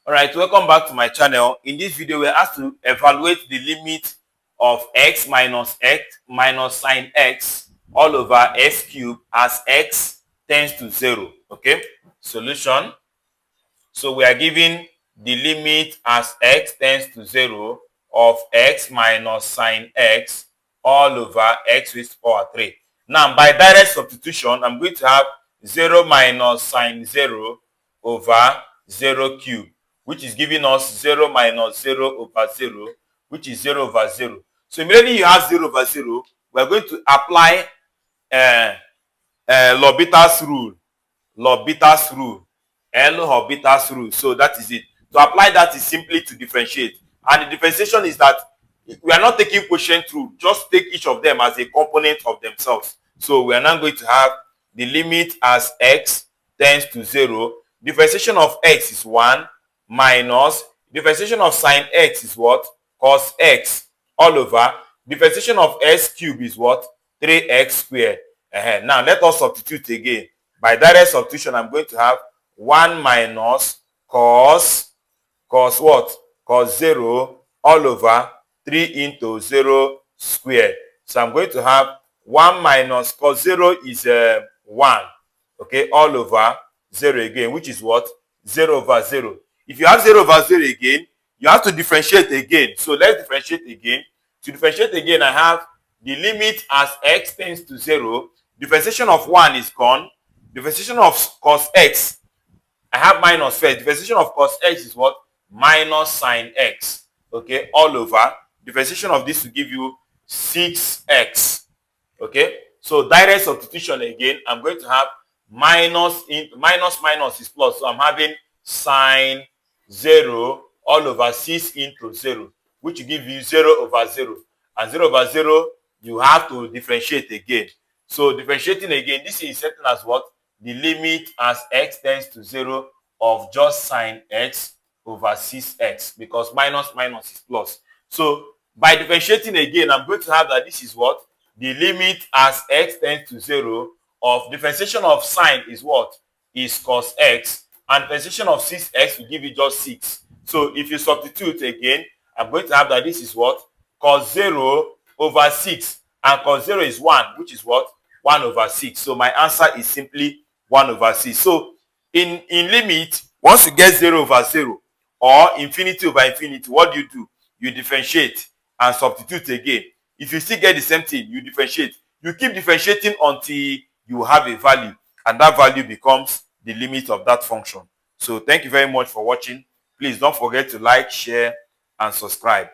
Alright, welcome back to my channel. In this video, we're asked to evaluate the limit of x minus sine x all over x cubed as x tends to 0. Okay, solution. So we are given the limit as x tends to 0 of x minus sine x all over x raised to power 3. Now, by direct substitution, I'm going to have 0 minus sine 0 over 0 cube, which is giving us 0 minus 0 over 0, which is 0 over 0. So immediately you have 0 over 0, we're going to apply L'Hopital's rule. L'Hopital's rule. L'Hopital's rule. So that is it. To apply that is simply to differentiate. And the differentiation is that we are not taking quotient rule. Just take each of them as a component of themselves. So we are now going to have the limit as x tends to 0. Differentiation of x is 1 minus differentiation of sine x is what? Cos x all over differentiation of x cubed is what? 3x squared. Now let us substitute again. By direct substitution, I'm going to have 1 minus cos what? Cos 0 all over 3 into 0 squared. So I'm going to have 1 minus cos 0 is 1. Okay, all over 0 again, which is what? 0 over 0. If you have 0 over 0 again, you have to differentiate again. So let's differentiate again. To differentiate again, I have the limit as x tends to 0. Differentiation of 1 is gone. Differentiation of cos x, I have minus first. Differentiation of cos x is what? Minus sine x. Okay, all over. Differentiation of this will give you 6x. Okay, so direct substitution again. I'm going to have minus is plus. So I'm having sine 0 all over 6 into 0, which will give you 0 over 0. And 0 over 0, you have to differentiate again. So differentiating again, this is setting as what? The limit as x tends to 0 of just sine x over 6x, because minus is plus. So by differentiating again, I'm going to have that this is what? The limit as x tends to 0 of differentiation of sine is what? Is cos x, and differentiation of 6x will give you just 6. So if you substitute again, I'm going to have that this is what? Cos 0 over 6, and cos 0 is 1, which is what? 1 over 6. So my answer is simply 1 over 6. So in limit, once you get 0 over 0 or infinity over infinity, what do? You differentiate and substitute again. If you still get the same thing, you differentiate. You keep differentiating until you have a value, and that value becomes the limit of that function. So thank you very much for watching. Please don't forget to like, share, and subscribe.